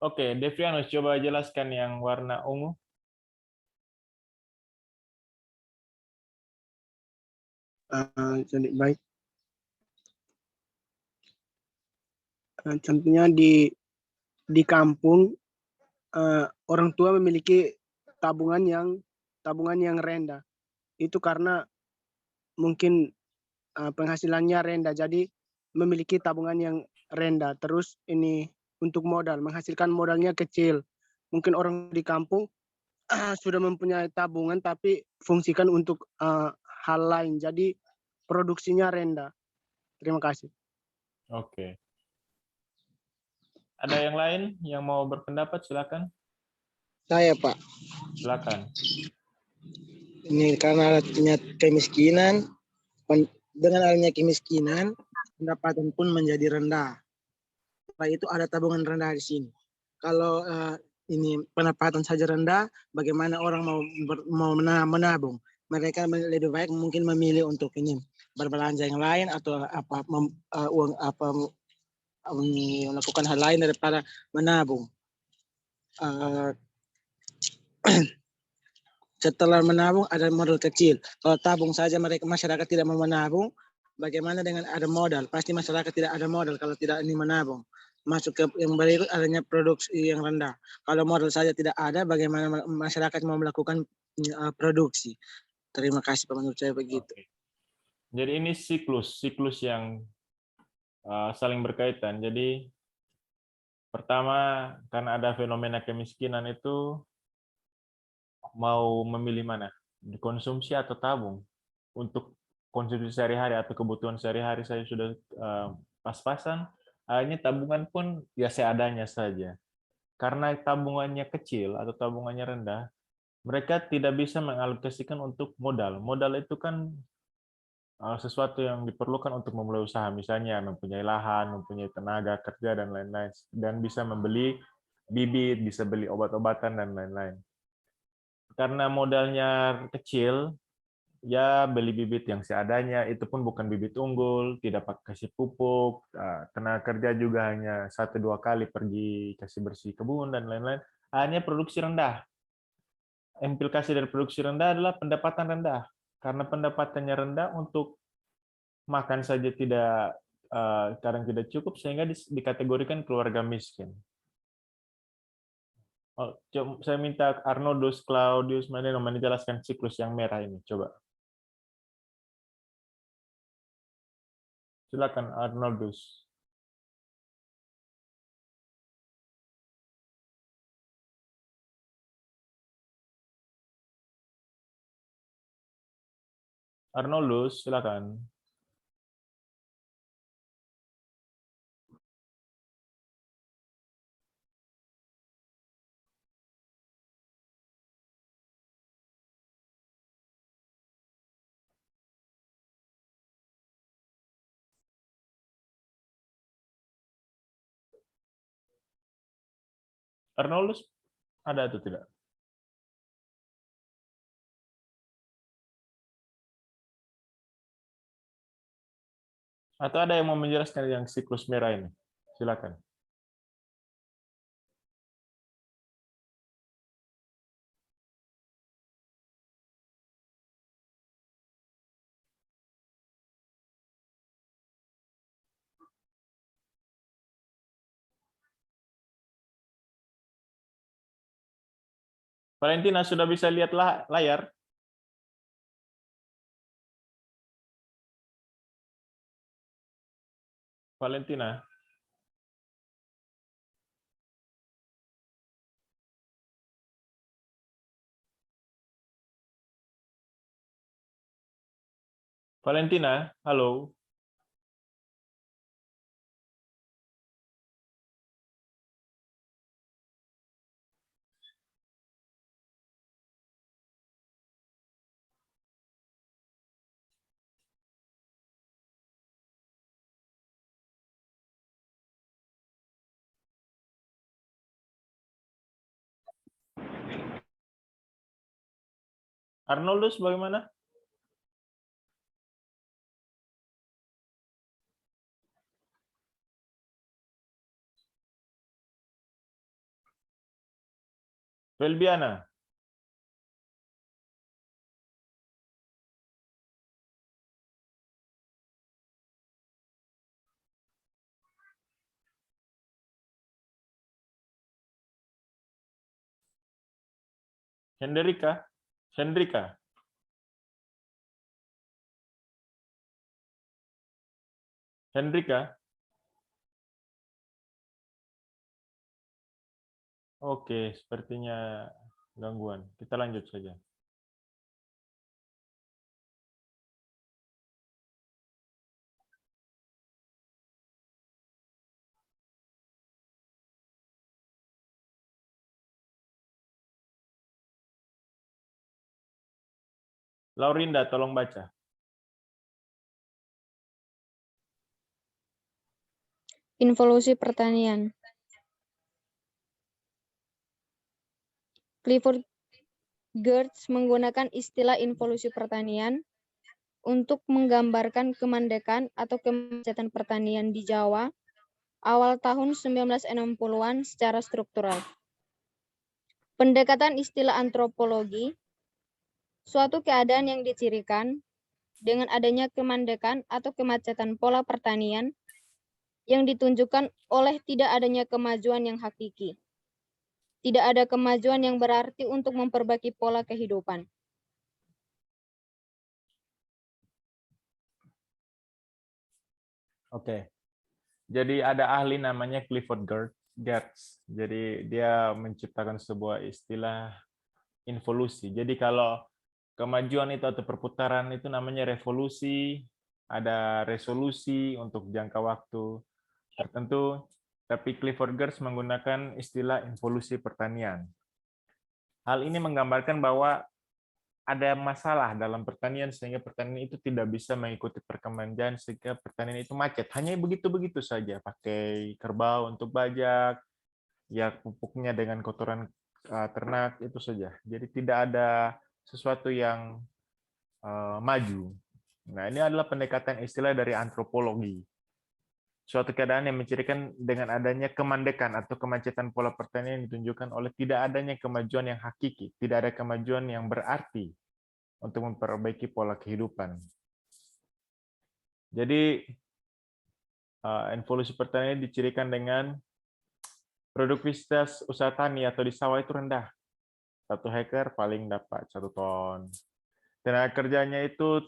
Oke, Devrianus, coba jelaskan yang warna ungu. Jadi baik. Contohnya di kampung orang tua memiliki tabungan yang rendah. Itu karena mungkin penghasilannya rendah, jadi memiliki tabungan yang rendah. Terus ini untuk modal, menghasilkan modalnya kecil. Mungkin orang di kampung sudah mempunyai tabungan tapi fungsikan untuk hal lain, jadi produksinya rendah. Terima kasih. Oke. Ada yang lain yang mau berpendapat? Silakan. Saya, Pak. Silakan. Ini karena adanya kemiskinan, dengan adanya kemiskinan, pendapatan pun menjadi rendah. Setelah itu ada tabungan rendah di sini. Kalau ini pendapatan saja rendah, bagaimana orang mau menabung? Mereka lebih baik mungkin memilih untuk ini berbelanja yang lain atau uang melakukan hal lain daripada menabung. Setelah menabung ada modal kecil. Kalau tabung saja masyarakat tidak mau menabung, bagaimana dengan ada modal? Pasti masyarakat tidak ada modal kalau tidak ini menabung. Masuk ke yang berikut adanya produksi yang rendah. Kalau modal saja tidak ada, bagaimana masyarakat mau melakukan produksi? Terima kasih Pak, menurut saya begitu. Oke. Jadi ini siklus yang saling berkaitan. Jadi pertama, karena ada fenomena kemiskinan itu, mau memilih mana? Dikonsumsi atau tabung? Untuk konsumsi sehari-hari atau kebutuhan sehari-hari saya sudah pas-pasan, akhirnya tabungan pun ya seadanya saja. Karena tabungannya kecil atau tabungannya rendah, mereka tidak bisa mengalokasikan untuk modal. Modal itu kan sesuatu yang diperlukan untuk memulai usaha, misalnya mempunyai lahan, mempunyai tenaga kerja, dan lain-lain. Dan bisa membeli bibit, bisa beli obat-obatan, dan lain-lain. Karena modalnya kecil, ya beli bibit yang seadanya, itu pun bukan bibit unggul, tidak pakai kasih pupuk, tenaga kerja juga hanya 1-2 kali pergi kasih bersih kebun, dan lain-lain. Hanya produksi rendah. Implikasi dari produksi rendah adalah pendapatan rendah. Karena pendapatannya rendah, untuk makan saja kadang tidak cukup, sehingga dikategorikan keluarga miskin. Saya minta Arnoldus Claudius Maneno menjelaskan siklus yang merah ini. Coba. Silakan Arnoldus. Arnoldus, silakan. Arnoldus ada atau tidak? Atau ada yang mau menjelaskan yang siklus merah ini? Silakan. Valentina, sudah bisa lihat layar? Valentina. Valentina, halo. Arnoldus bagaimana? Felbiana. Hendrika. Hendrika. Hendrika. Oke, sepertinya gangguan. Kita lanjut saja. Laurinda, tolong baca. Involusi pertanian. Clifford Geertz menggunakan istilah involusi pertanian untuk menggambarkan kemandekan atau kemacetan pertanian di Jawa awal tahun 1960-an secara struktural. Pendekatan istilah antropologi, suatu keadaan yang dicirikan dengan adanya kemandekan atau kemacetan pola pertanian yang ditunjukkan oleh tidak adanya kemajuan yang hakiki. Tidak ada kemajuan yang berarti untuk memperbaiki pola kehidupan. Oke. Jadi ada ahli namanya Clifford Geertz. Jadi dia menciptakan sebuah istilah involusi. Jadi kalau kemajuan itu atau perputaran itu namanya revolusi, ada resolusi untuk jangka waktu tertentu, tapi Clifford Geertz menggunakan istilah involusi pertanian. Hal ini menggambarkan bahwa ada masalah dalam pertanian sehingga pertanian itu tidak bisa mengikuti perkembangan sehingga pertanian itu macet. Hanya begitu-begitu saja, pakai kerbau untuk bajak, ya pupuknya dengan kotoran ternak itu saja. Jadi tidak ada sesuatu yang maju. Nah, ini adalah pendekatan istilah dari antropologi. Suatu keadaan yang mencirikan dengan adanya kemandekan atau kemacetan pola pertanian yang ditunjukkan oleh tidak adanya kemajuan yang hakiki, tidak ada kemajuan yang berarti untuk memperbaiki pola kehidupan. Jadi, involusi pertanian dicirikan dengan produktivitas usaha tani atau di sawah itu rendah. 1 hektar paling dapat 1 ton. Tenaga kerjanya itu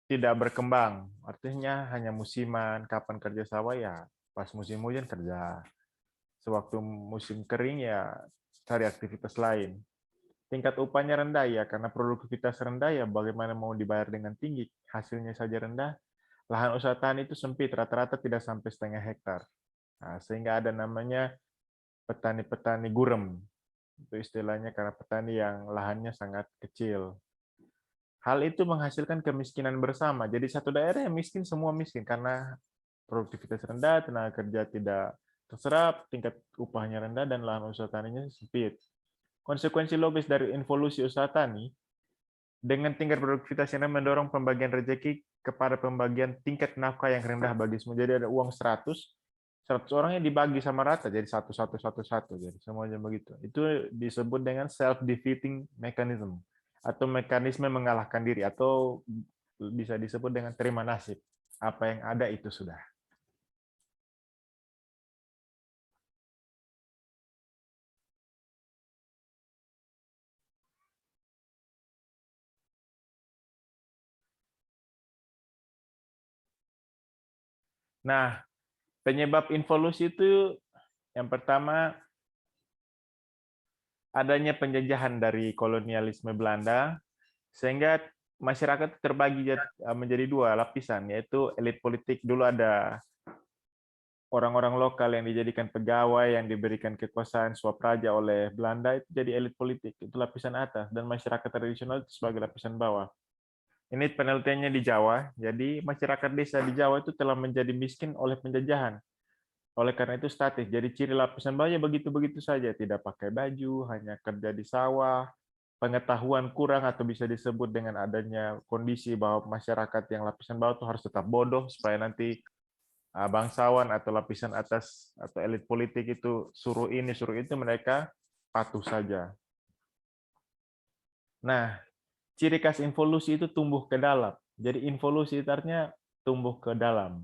tidak berkembang, artinya hanya musiman. Kapan kerja sawah ya pas musim hujan kerja, sewaktu musim kering ya cari aktivitas lain. Tingkat upahnya rendah ya karena produktivitas rendah ya bagaimana mau dibayar dengan tinggi, hasilnya saja rendah. Lahan usaha tani itu sempit, rata-rata tidak sampai setengah hektar. Nah, sehingga ada namanya petani-petani gurem, itu istilahnya karena petani yang lahannya sangat kecil. Hal itu menghasilkan kemiskinan bersama. Jadi satu daerah yang miskin, semua miskin karena produktivitas rendah, tenaga kerja tidak terserap, tingkat upahnya rendah, dan lahan usaha taninya sempit. Konsekuensi logis dari involusi usaha tani, dengan tingkat produktivitas yang rendah mendorong pembagian rezeki kepada pembagian tingkat nafkah yang rendah bagi semua. Jadi ada uang 100 orangnya dibagi sama rata, jadi 1, 1, 1, 1. Jadi semuanya begitu. Itu disebut dengan self-defeating mechanism, atau mekanisme mengalahkan diri, atau bisa disebut dengan terima nasib. Apa yang ada itu sudah. Nah, penyebab involusi itu yang pertama adanya penjajahan dari kolonialisme Belanda, sehingga masyarakat terbagi menjadi 2 lapisan, yaitu elit politik. Dulu ada orang-orang lokal yang dijadikan pegawai, yang diberikan kekuasaan suap raja oleh Belanda, itu jadi elit politik, itu lapisan atas, dan masyarakat tradisional itu sebagai lapisan bawah. Ini penelitiannya di Jawa, jadi masyarakat desa di Jawa itu telah menjadi miskin oleh penjajahan. Oleh karena itu statis, jadi ciri lapisan bawahnya begitu-begitu saja, tidak pakai baju, hanya kerja di sawah, pengetahuan kurang, atau bisa disebut dengan adanya kondisi bahwa masyarakat yang lapisan bawah itu harus tetap bodoh, supaya nanti bangsawan atau lapisan atas atau elit politik itu suruh ini, suruh itu, mereka patuh saja. Nah, ciri khas involusi itu tumbuh ke dalam. Jadi involusi itu artinya tumbuh ke dalam.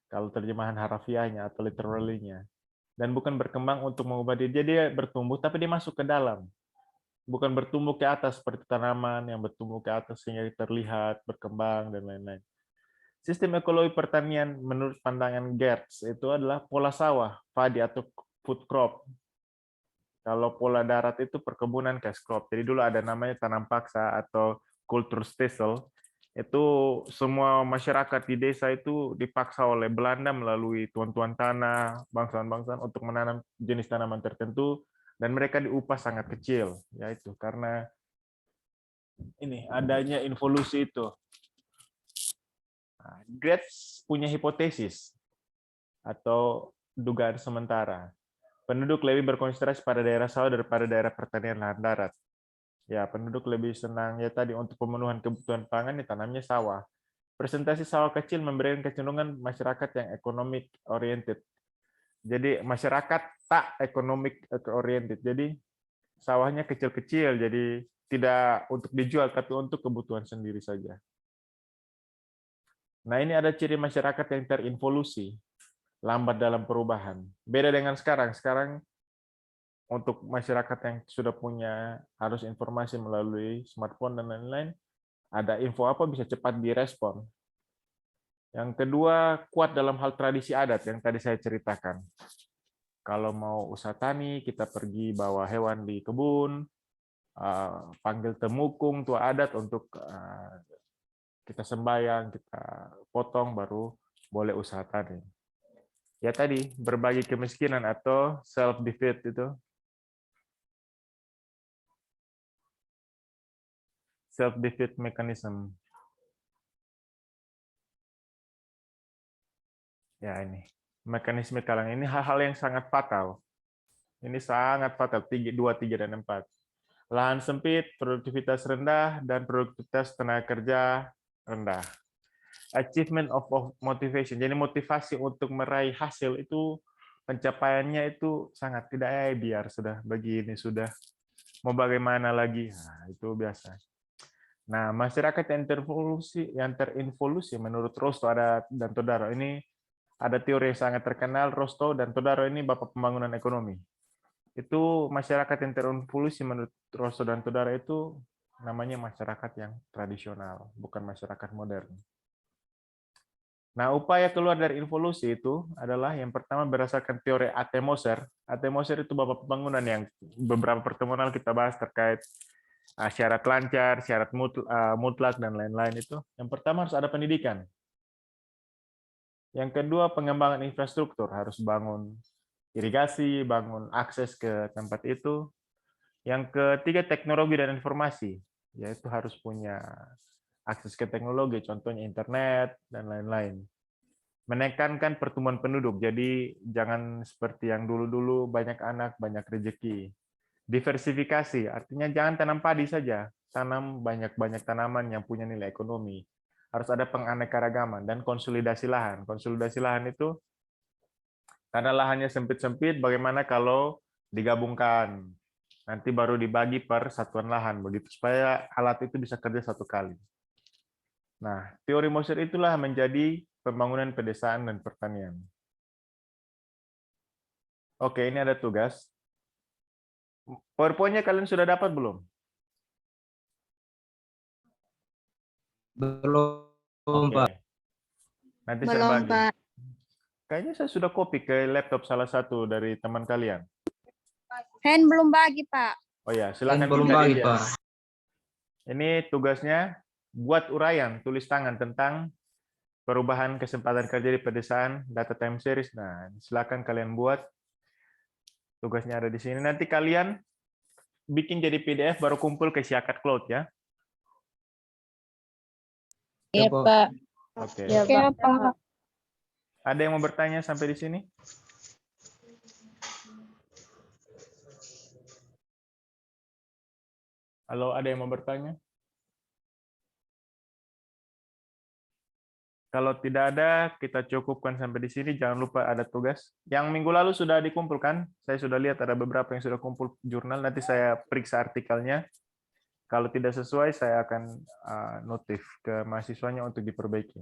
Kalau terjemahan harafiahnya atau literally-nya. Dan bukan berkembang untuk mengubah diri. Jadi dia bertumbuh, tapi dia masuk ke dalam. Bukan bertumbuh ke atas seperti tanaman yang bertumbuh ke atas sehingga terlihat, berkembang, dan lain-lain. Sistem ekologi pertanian menurut pandangan Gertz itu adalah pola sawah, padi atau food crop. Kalau pola darat itu perkebunan cash crop. Jadi dulu ada namanya tanam paksa atau Kulturstelsel. Itu semua masyarakat di desa itu dipaksa oleh Belanda melalui tuan-tuan tanah, bangsawan-bangsawan untuk menanam jenis tanaman tertentu dan mereka diupah sangat kecil, yaitu karena ini adanya involusi itu. Nah, Gertz punya hipotesis atau dugaan sementara. Penduduk lebih berkonsentrasi pada daerah sawah daripada daerah pertanian lahan darat. Ya, penduduk lebih senang ya tadi untuk pemenuhan kebutuhan pangan ditanamnya sawah. Presentasi sawah kecil memberikan kecenderungan masyarakat yang economic oriented. Jadi masyarakat tak economic oriented. Jadi sawahnya kecil-kecil, jadi tidak untuk dijual tapi untuk kebutuhan sendiri saja. Nah, ini ada ciri masyarakat yang terinvolusi, lambat dalam perubahan. Beda dengan sekarang. Sekarang untuk masyarakat yang sudah punya harus informasi melalui smartphone dan lain-lain, ada info apa bisa cepat direspon. Yang kedua, kuat dalam hal tradisi adat yang tadi saya ceritakan. Kalau mau usaha tani, kita pergi bawa hewan di kebun, panggil temukung, tua adat untuk kita sembahyang, kita potong, baru boleh usaha tani. Ya tadi, berbagi kemiskinan atau self-defeat itu. Self-defeat mechanism. Ya ini, mekanisme kalang ini hal-hal yang sangat fatal. Ini sangat fatal, 2, 3, dan 4. Lahan sempit, produktivitas rendah, dan produktivitas tenaga kerja rendah. Achievement of motivation, jadi motivasi untuk meraih hasil itu, pencapaiannya itu sangat tidak biar sudah begini, sudah mau bagaimana lagi, nah, itu biasa. Nah, masyarakat yang terinvolusi menurut Rostow dan Todaro ini ada teori yang sangat terkenal. Rostow dan Todaro ini bapak pembangunan ekonomi. Itu masyarakat yang terinvolusi menurut Rostow dan Todaro itu namanya masyarakat yang tradisional, bukan masyarakat modern. Nah, upaya keluar dari involusi itu adalah yang pertama berdasarkan teori A.T. Moser. A.T. Moser itu bapak pembangunan yang beberapa pertemuan kita bahas terkait syarat lancar, syarat mutlak, dan lain-lain itu. Yang pertama harus ada pendidikan. Yang kedua pengembangan infrastruktur, harus bangun irigasi, bangun akses ke tempat itu. Yang ketiga teknologi dan informasi, yaitu harus punya akses ke teknologi, contohnya internet, dan lain-lain. Menekankan pertumbuhan penduduk, jadi jangan seperti yang dulu-dulu banyak anak, banyak rezeki. Diversifikasi, artinya jangan tanam padi saja, tanam banyak-banyak tanaman yang punya nilai ekonomi. Harus ada penganekaragaman dan konsolidasi lahan. Konsolidasi lahan itu, karena lahannya sempit-sempit, bagaimana kalau digabungkan? Nanti baru dibagi per satuan lahan, begitu supaya alat itu bisa kerja satu kali. Nah, teori Moser itulah menjadi pembangunan pedesaan dan pertanian. Oke, ini ada tugas. PowerPoint-nya kalian sudah dapat belum? Belum, Oke. Pak. Nanti saya Belum, bagi. Pak. Kayaknya saya sudah copy ke laptop salah satu dari teman kalian. Hand belum bagi, Pak. Oh ya, silakan Belum kita bagi, dilihat. Pak. Ini tugasnya buat uraian tulis tangan tentang perubahan kesempatan kerja di pedesaan data time series. Nah, silakan kalian buat. Tugasnya ada di sini. Nanti kalian bikin jadi PDF baru kumpul ke Siakat Cloud ya. Ya, Pak. Oke. Ya, Pak. Ada yang mau bertanya sampai di sini? Halo, ada yang mau bertanya? Kalau tidak ada, kita cukupkan sampai di sini. Jangan lupa ada tugas. Yang minggu lalu sudah dikumpulkan. Saya sudah lihat ada beberapa yang sudah kumpul jurnal. Nanti saya periksa artikelnya. Kalau tidak sesuai, saya akan notif ke mahasiswanya untuk diperbaiki.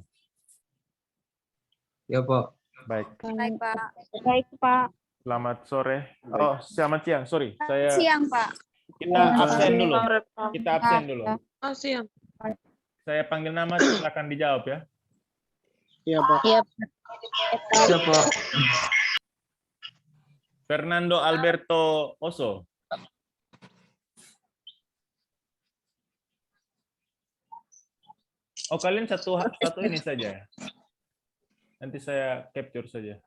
Ya, Pak. Baik. Baik, Pak. Baik, Pak. Selamat sore. Oh, selamat siang. Sorry, saya Siang, Pak. kita absen dulu. Kita absen dulu. Oh, siang. Saya panggil nama, silakan dijawab ya. Iya, Pak. Iya, Siapa? Fernando Alberto Oso. Oh, kalian satu ini saja. Nanti saya capture saja.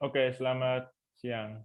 Oke, selamat siang.